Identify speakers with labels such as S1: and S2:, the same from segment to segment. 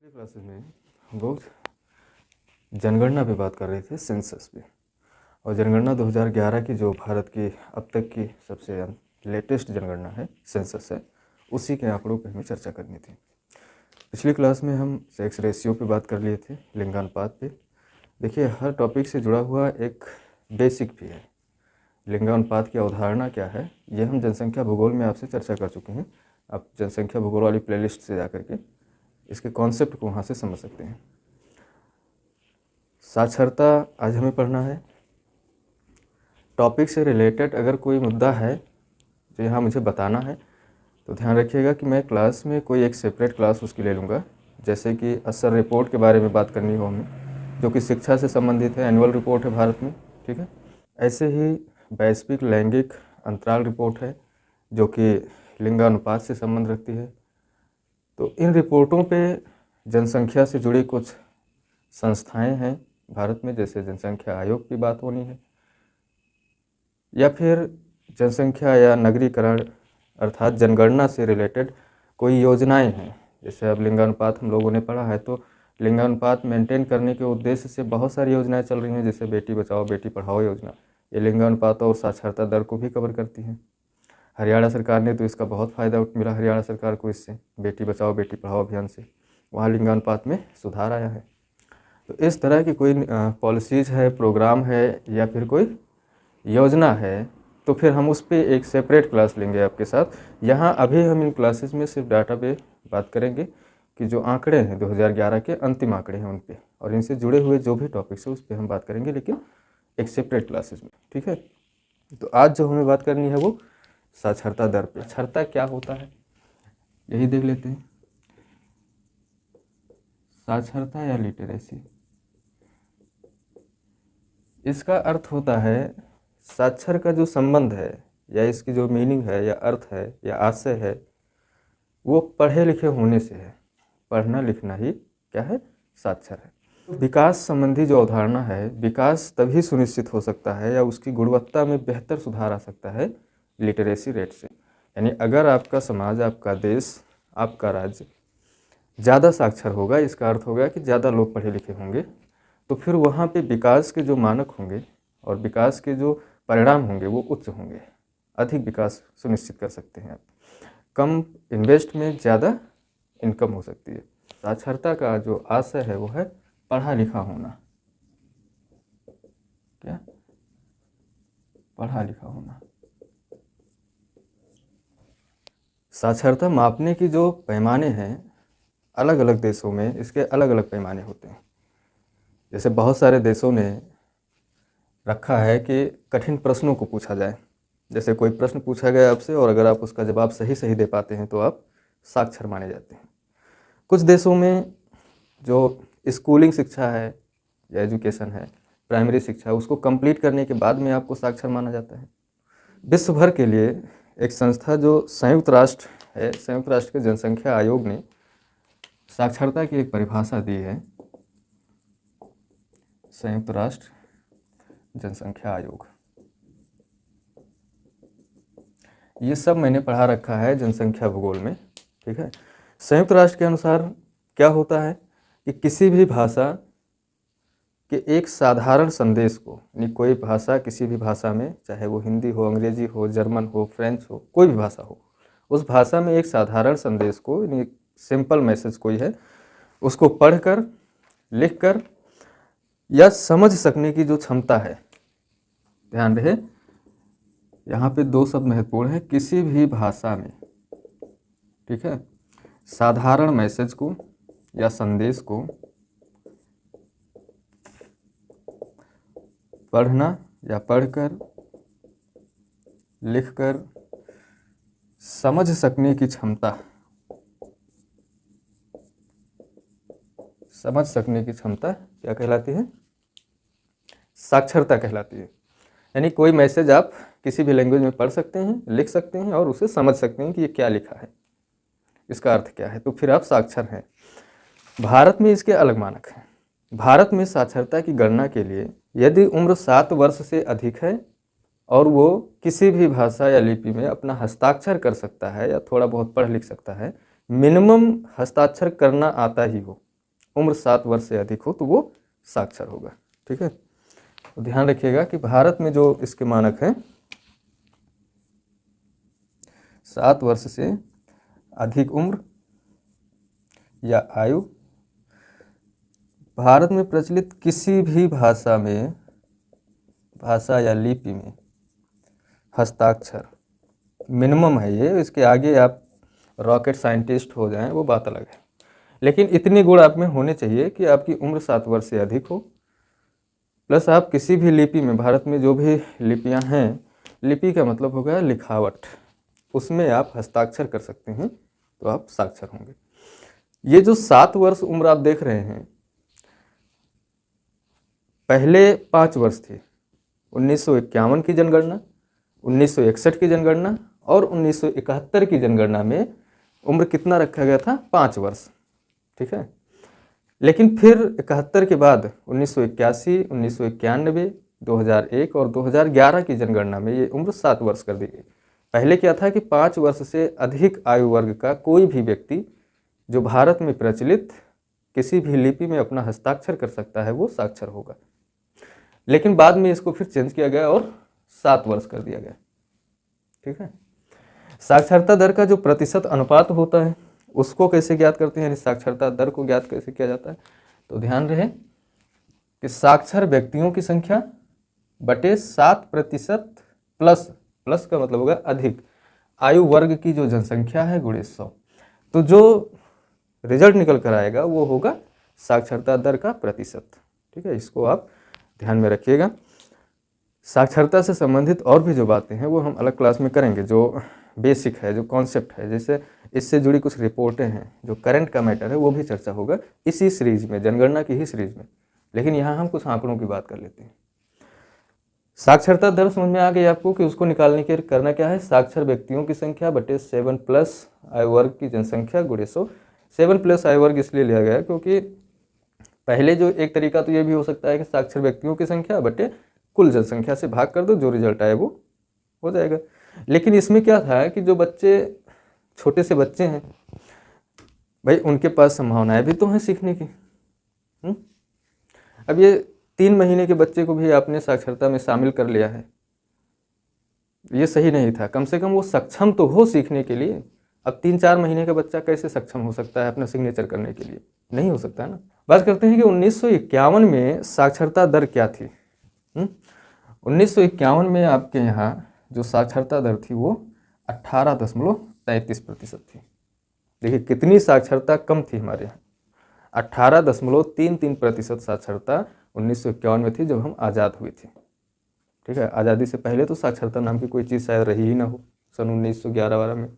S1: Classes में हम लोग जनगणना पे बात कर रहे थे, सेंसस पे। और जनगणना 2011 की जो भारत की अब तक की सबसे लेटेस्ट जनगणना है, सेंसस है, उसी के आंकड़ों पे हमें चर्चा करनी थी। पिछली क्लास में हम सेक्स रेशियो पे बात कर लिए थे, लिंगानुपात पे। देखिए, हर टॉपिक से जुड़ा हुआ एक बेसिक भी है। लिंगानुपात की अवधारणा क्या है, ये हम जनसंख्या भूगोल में आपसे चर्चा कर चुके हैं। आप जनसंख्या भूगोल वाली प्लेलिस्ट से जा करके इसके कॉन्सेप्ट को वहाँ से समझ सकते हैं। साक्षरता आज हमें पढ़ना है। टॉपिक से रिलेटेड अगर कोई मुद्दा है जो यहाँ मुझे बताना है तो ध्यान रखिएगा कि मैं क्लास में कोई एक सेपरेट क्लास उसकी ले लूँगा। जैसे कि असर रिपोर्ट के बारे में बात करनी हो हमें, जो कि शिक्षा से संबंधित है, एनुअल रिपोर्ट है भारत में, ठीक है। ऐसे ही वैश्विक लैंगिक अंतराल रिपोर्ट है जो कि लिंगानुपात से संबंध रखती है। तो इन रिपोर्टों पे जनसंख्या से जुड़ी कुछ संस्थाएं हैं भारत में, जैसे जनसंख्या आयोग की बात होनी है, या फिर जनसंख्या या नगरीकरण अर्थात जनगणना से रिलेटेड कोई योजनाएं हैं। जैसे अब लिंगानुपात हम लोगों ने पढ़ा है, तो लिंगानुपात मेंटेन करने के उद्देश्य से बहुत सारी योजनाएं चल रही हैं, जैसे बेटी बचाओ बेटी पढ़ाओ योजना। ये लिंगानुपात और साक्षरता दर को भी कवर करती हैं। हरियाणा सरकार ने तो इसका बहुत फ़ायदा मिला, हरियाणा सरकार को इससे, बेटी बचाओ बेटी पढ़ाओ अभियान से वहाँ लिंगानुपात में सुधार आया है। तो इस तरह की कोई पॉलिसीज़ है, प्रोग्राम है, या फिर कोई योजना है, तो फिर हम उस पर एक सेपरेट क्लास लेंगे आपके साथ। यहाँ अभी हम इन क्लासेस में सिर्फ डाटा पे बात करेंगे कि जो आंकड़े हैं 2011 के अंतिम आंकड़े हैं उन पे, और इनसे जुड़े हुए जो भी टॉपिक्स हैं उस पर हम बात करेंगे, लेकिन एक सेपरेट क्लासेस में, ठीक है। तो आज जो हमें बात करनी है वो साक्षरता दर पे। साक्षरता क्या होता है यही देख लेते हैं। साक्षरता या लिटरेसी, इसका अर्थ होता है साक्षर का जो संबंध है, या इसकी जो मीनिंग है या अर्थ है या आशय है, वो पढ़े लिखे होने से है। पढ़ना लिखना ही क्या है, साक्षर है। विकास संबंधी जो अवधारणा है, विकास तभी सुनिश्चित हो सकता है या उसकी गुणवत्ता में बेहतर सुधार आ सकता है लिटरेसी रेट से। यानी अगर आपका समाज, आपका देश, आपका राज्य ज़्यादा साक्षर होगा, इसका अर्थ होगा कि ज़्यादा लोग पढ़े लिखे होंगे, तो फिर वहाँ पे विकास के जो मानक होंगे और विकास के जो परिणाम होंगे वो उच्च होंगे। अधिक विकास सुनिश्चित कर सकते हैं आप। कम इन्वेस्ट में ज़्यादा इनकम हो सकती है। साक्षरता का जो आशय है वो है पढ़ा लिखा होना। क्या? पढ़ा लिखा होना। साक्षरता मापने की जो पैमाने हैं, अलग अलग देशों में इसके अलग अलग पैमाने होते हैं। जैसे बहुत सारे देशों ने रखा है कि कठिन प्रश्नों को पूछा जाए। जैसे कोई प्रश्न पूछा गया आपसे और अगर आप उसका जवाब सही सही दे पाते हैं तो आप साक्षर माने जाते हैं। कुछ देशों में जो स्कूलिंग शिक्षा है या एजुकेशन है, प्राइमरी शिक्षा, उसको कंप्लीट करने के बाद में आपको साक्षर माना जाता है। विश्व भर के लिए एक संस्था जो संयुक्त राष्ट्र है, संयुक्त राष्ट्र के जनसंख्या आयोग ने साक्षरता की एक परिभाषा दी है। संयुक्त राष्ट्र जनसंख्या आयोग, ये सब मैंने पढ़ा रखा है जनसंख्या भूगोल में, ठीक है। संयुक्त राष्ट्र के अनुसार क्या होता है कि किसी भी भाषा के एक साधारण संदेश को, यानी कोई भाषा, किसी भी भाषा में, चाहे वो हिंदी हो, अंग्रेजी हो, जर्मन हो, फ्रेंच हो, कोई भी भाषा हो, उस भाषा में एक साधारण संदेश को, यानी सिंपल मैसेज कोई है, उसको पढ़कर, लिखकर या समझ सकने की जो क्षमता है, ध्यान रहे यहाँ पे दो शब्द महत्वपूर्ण है, किसी भी भाषा में, ठीक है, साधारण मैसेज को या संदेश को पढ़ना या पढ़कर, लिखकर समझ सकने की क्षमता, समझ सकने की क्षमता क्या कहलाती है, साक्षरता कहलाती है। यानी कोई मैसेज आप किसी भी लैंग्वेज में पढ़ सकते हैं, लिख सकते हैं और उसे समझ सकते हैं कि ये क्या लिखा है, इसका अर्थ क्या है, तो फिर आप साक्षर हैं। भारत में इसके अलग मानक हैं। भारत में साक्षरता की गणना के लिए यदि उम्र 7 वर्ष से अधिक है और वो किसी भी भाषा या लिपि में अपना हस्ताक्षर कर सकता है या थोड़ा बहुत पढ़ लिख सकता है, मिनिमम हस्ताक्षर करना आता ही हो, उम्र 7 वर्ष से अधिक हो तो वो साक्षर होगा। ठीक है, तो ध्यान रखिएगा कि भारत में जो इसके मानक हैं 7 वर्ष से अधिक उम्र या आयु, भारत में प्रचलित किसी भी भाषा में, भाषा या लिपि में हस्ताक्षर मिनिमम है ये, इसके आगे आप रॉकेट साइंटिस्ट हो जाएं वो बात अलग है, लेकिन इतने गुण आप में होने चाहिए कि आपकी उम्र 7 वर्ष से अधिक हो, प्लस आप किसी भी लिपि में, भारत में जो भी लिपियां हैं, लिपि का मतलब हो गया लिखावट, उसमें आप हस्ताक्षर कर सकते हैं तो आप साक्षर होंगे। ये जो 7 वर्ष उम्र आप देख रहे हैं, पहले 5 वर्ष थी, 1951 की जनगणना, 1961 की जनगणना और 1971 की जनगणना में उम्र कितना रखा गया था, 5 वर्ष। ठीक है, लेकिन फिर 71 के बाद 1981, 1991, 2001 और 2011 की जनगणना में ये उम्र 7 वर्ष कर दी गई। पहले क्या था कि 5 वर्ष से अधिक आयु वर्ग का कोई भी व्यक्ति जो भारत में प्रचलित किसी भी लिपि में अपना हस्ताक्षर कर सकता है वो साक्षर होगा, लेकिन बाद में इसको फिर चेंज किया गया और 7 वर्ष कर दिया गया। ठीक है, साक्षरता दर का जो प्रतिशत अनुपात होता है उसको कैसे ज्ञात करते हैं, यानी साक्षरता दर को ज्ञात कैसे किया जाता है, तो ध्यान रहे कि साक्षर व्यक्तियों की संख्या बटे 7% प्लस का मतलब होगा अधिक आयु वर्ग की जो जनसंख्या है गुणे 100, तो जो रिजल्ट निकल कर आएगा वो होगा साक्षरता दर का प्रतिशत। ठीक है, इसको आप ध्यान में रखिएगा। साक्षरता से संबंधित और भी जो बातें हैं वो हम अलग क्लास में करेंगे, जो बेसिक है, जो कॉन्सेप्ट है, जैसे इससे जुड़ी कुछ रिपोर्टें हैं, जो करंट का मैटर है वो भी चर्चा होगा इसी सीरीज में, जनगणना की ही सीरीज में, लेकिन यहाँ हम कुछ आंकड़ों की बात कर लेते हैं। साक्षरता दर समझ में आ गई आपको कि उसको निकालने के करना क्या है, साक्षर व्यक्तियों की संख्या बटे 7+ आयु वर्ग की जनसंख्या गुणे 100। 7+ आयु वर्ग इसलिए लिया गया क्योंकि पहले जो एक तरीका तो ये भी हो सकता है कि साक्षर व्यक्तियों की संख्या बटे कुल जनसंख्या से भाग कर दो, जो रिजल्ट आए वो हो जाएगा, लेकिन इसमें क्या था कि जो बच्चे छोटे से बच्चे हैं भाई उनके पास संभावनाएं भी तो हैं सीखने की। अब ये 3 महीने के बच्चे को भी आपने साक्षरता में शामिल कर लिया है, ये सही नहीं था, कम से कम वो सक्षम तो हो सीखने के लिए। अब 3-4 महीने का बच्चा कैसे सक्षम हो सकता है अपना सिग्नेचर करने के लिए, नहीं हो सकता है ना। बात करते हैं कि 1951 में साक्षरता दर क्या थी। 1951 में आपके यहाँ जो साक्षरता दर थी वो 18.33% थी। देखिए कितनी साक्षरता कम थी हमारे यहाँ, 18.33% साक्षरता 1951 में थी जब हम आज़ाद हुए थे। ठीक है, आज़ादी से पहले तो साक्षरता नाम की कोई चीज़ शायद रही ही ना हो, सन 1911 में।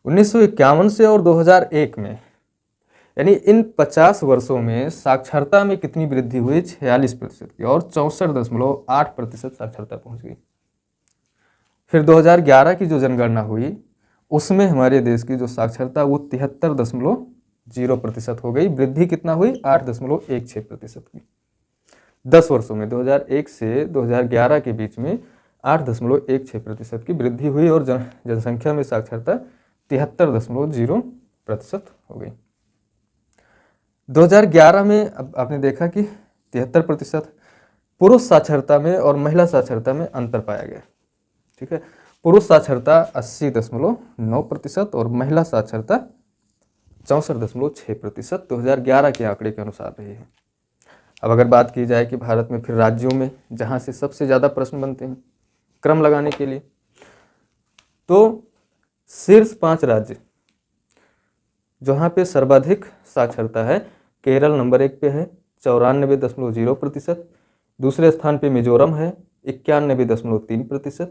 S1: 1951 से और 2001 में, यानी इन 50 वर्षों में साक्षरता में कितनी वृद्धि हुई, 46% की, और 64.8% साक्षरता पहुंच गई। फिर 2011 की जो जनगणना हुई उसमें हमारे देश की जो साक्षरता वो 73.0% हो गई। वृद्धि कितना हुई, 8.16% की। 10 वर्षों में 2001 से 2011 के बीच में 8.16% की वृद्धि हुई और जनसंख्या में साक्षरता 73.0% हो गई। 2011 में अब आपने देखा कि 73% पुरुष साक्षरता में और महिला साक्षरता में अंतर पाया गया। ठीक है, पुरुष साक्षरता 80.9% और महिला साक्षरता 64.6% 2011 के आंकड़े के अनुसार रही है। अब अगर बात की जाए कि भारत में फिर राज्यों में जहां से सबसे ज़्यादा प्रश्न बनते हैं क्रम लगाने के लिए, तो शीर्ष 5 राज्य जहाँ पे सर्वाधिक साक्षरता है, केरल नंबर 1 पे है 94.0%, दूसरे स्थान पे मिजोरम है 91.3%,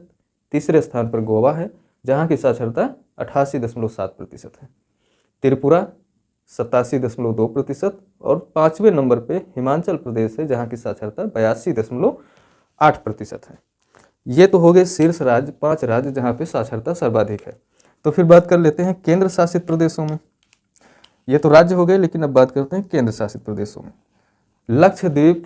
S1: तीसरे स्थान पर गोवा है जहाँ की साक्षरता 88.7% है, त्रिपुरा 87.2% और 5वें नंबर पे हिमाचल प्रदेश है जहाँ की साक्षरता 82.8% है। ये तो हो गए शीर्ष राज्य, 5 राज्य जहाँ पे साक्षरता सर्वाधिक है। तो फिर बात कर लेते हैं केंद्र शासित प्रदेशों में। ये तो राज्य हो गए, लेकिन अब बात करते हैं केंद्र शासित प्रदेशों में। लक्षद्वीप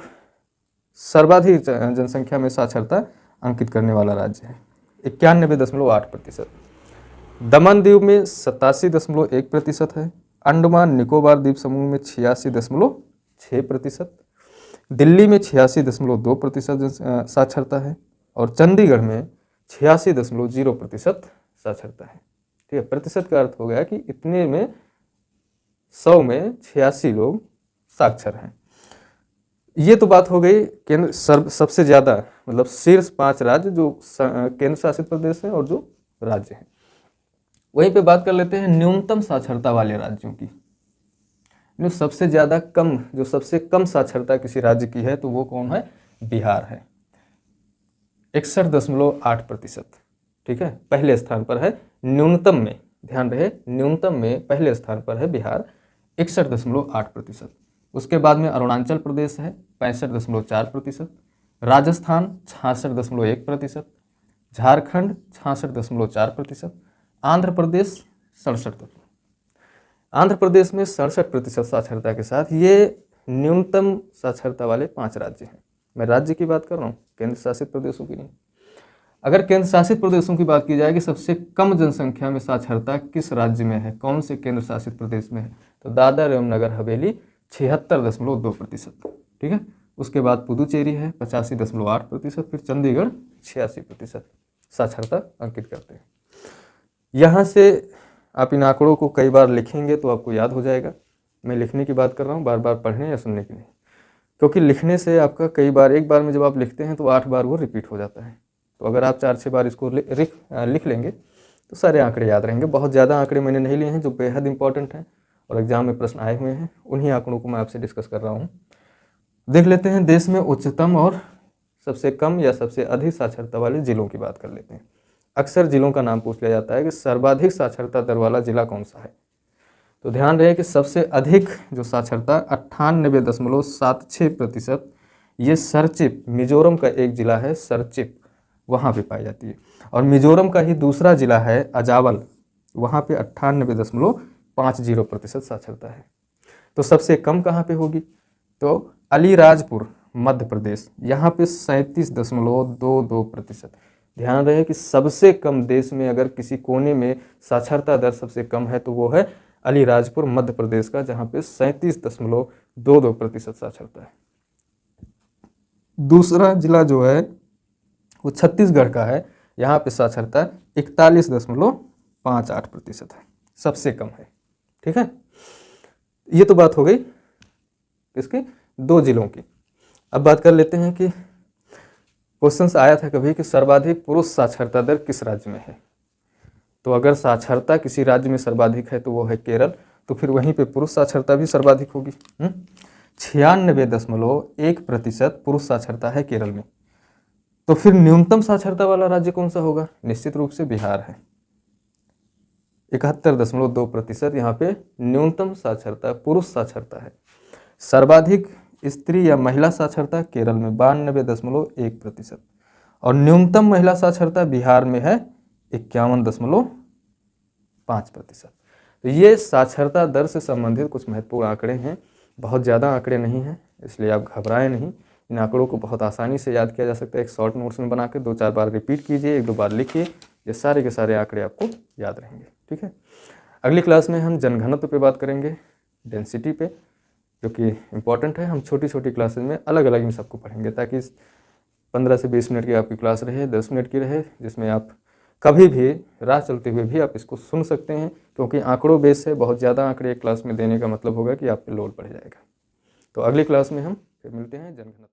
S1: सर्वाधिक जनसंख्या में साक्षरता अंकित करने वाला राज्य है, 91.8%। दमन दीव में 87.1% है, अंडमान निकोबार द्वीप समूह में 86.6%, दिल्ली में 86.2% साक्षरता है और चंडीगढ़ में 86.0% साक्षरता है। ठीक है, प्रतिशत का अर्थ हो गया कि इतने में 100 में 86 लोग साक्षर हैं। ये तो बात हो गई केंद्र सबसे ज़्यादा मतलब शीर्ष 5 राज्य जो केंद्र शासित प्रदेश हैं और जो राज्य हैं। वहीं पे बात कर लेते हैं न्यूनतम साक्षरता वाले राज्यों की। जो सबसे ज़्यादा कम जो सबसे कम साक्षरता किसी राज्य की है तो वो कौन है? बिहार है, 61.8%। ठीक है, पहले स्थान पर है न्यूनतम में, ध्यान रहे न्यूनतम में पहले स्थान पर है बिहार 61.8%। उसके बाद में अरुणाचल प्रदेश है 65.4%, राजस्थान 66.1%, झारखंड 66.4%, आंध्र प्रदेश 67%। आंध्र प्रदेश में 67% साक्षरता के साथ ये न्यूनतम साक्षरता वाले 5 राज्य हैं। मैं राज्य की बात कर रहा हूँ, केंद्र शासित प्रदेशों की नहीं। अगर केंद्र शासित प्रदेशों की बात की जाए कि सबसे कम जनसंख्या में साक्षरता किस राज्य में है, कौन से केंद्र शासित प्रदेश में है, तो दादर एवं नगर हवेली 76.2%। ठीक है, उसके बाद पुदुचेरी है 85.8%, फिर चंडीगढ़ 86% साक्षरता अंकित करते हैं। यहाँ से आप इन आंकड़ों को कई बार लिखेंगे तो आपको याद हो जाएगा। मैं लिखने की बात कर रहा हूँ, बार बार पढ़ने या सुनने की नहीं, क्योंकि लिखने से आपका कई बार एक बार में जब आप लिखते हैं तो 8 बार वो रिपीट हो जाता है। तो अगर आप 4-6 बार इसको लिख लेंगे तो सारे आंकड़े याद रहेंगे। बहुत ज़्यादा आंकड़े मैंने नहीं लिए हैं जो बेहद इंपॉर्टेंट हैं और एग्जाम में प्रश्न आए हुए हैं, उन्हीं आंकड़ों को मैं आपसे डिस्कस कर रहा हूँ। देख लेते हैं देश में उच्चतम और सबसे कम या सबसे अधिक साक्षरता वाले जिलों की बात कर लेते हैं। अक्सर जिलों का नाम पूछ लिया जाता है कि सर्वाधिक साक्षरता दर वाला जिला कौन सा है, तो ध्यान रहे कि सबसे अधिक जो साक्षरता 98.76%, ये सरचिप मिजोरम का एक जिला है, सरचिप वहाँ पे पाई जाती है। और मिजोरम का ही दूसरा जिला है अजावल, वहाँ पे 98.50% साक्षरता है। तो सबसे कम कहाँ पे होगी, तो अलीराजपुर मध्य प्रदेश, यहाँ पे 37.22%। ध्यान रहे कि सबसे कम देश में अगर किसी कोने में साक्षरता दर सबसे कम है तो वो है अलीराजपुर मध्य प्रदेश का, जहाँ पे 37.22% साक्षरता है। दूसरा जिला जो है वो छत्तीसगढ़ का है, यहाँ पे साक्षरता 41.58% है, सबसे कम है। ठीक है, ये तो बात हो गई इसके 2 जिलों की। अब बात कर लेते हैं कि क्वेश्चन आया था कभी कि सर्वाधिक पुरुष साक्षरता दर किस राज्य में है। तो अगर साक्षरता किसी राज्य में सर्वाधिक है तो वो है केरल, तो फिर वहीं पे पुरुष साक्षरता भी सर्वाधिक होगी। 96.1% पुरुष साक्षरता है केरल में। तो फिर न्यूनतम साक्षरता वाला राज्य कौन सा होगा, निश्चित रूप से बिहार है, 71.2% यहाँ पे न्यूनतम साक्षरता पुरुष साक्षरता है। सर्वाधिक स्त्री या महिला साक्षरता केरल में 92.1% और न्यूनतम महिला साक्षरता बिहार में है 51.5%। तो ये साक्षरता दर से संबंधित कुछ महत्वपूर्ण आंकड़े हैं, बहुत ज़्यादा आंकड़े नहीं हैं, इसलिए आप घबराएं नहीं। इन आंकड़ों को बहुत आसानी से याद किया जा सकता है। एक शॉर्ट नोट्स में बना के 2-4 बार रिपीट कीजिए, 1-2 बार लिखिए, ये सारे के सारे आंकड़े आपको याद रहेंगे। ठीक है, अगली क्लास में हम जनघनत्व पे बात करेंगे, डेंसिटी पे, जो कि इम्पॉर्टेंट है। हम छोटी छोटी क्लासेज में अलग अलग इन सबको पढ़ेंगे ताकि 15 से 20 मिनट की आपकी क्लास रहे, 10 मिनट की रहे, जिसमें आप कभी भी राह चलते हुए भी आप इसको सुन सकते हैं, क्योंकि आंकड़ों बेस है। बहुत ज़्यादा आंकड़े एक क्लास में देने का मतलब होगा कि आप पे लोड बढ़ जाएगा। तो अगली क्लास में हम फिर मिलते हैं जनघनत्व।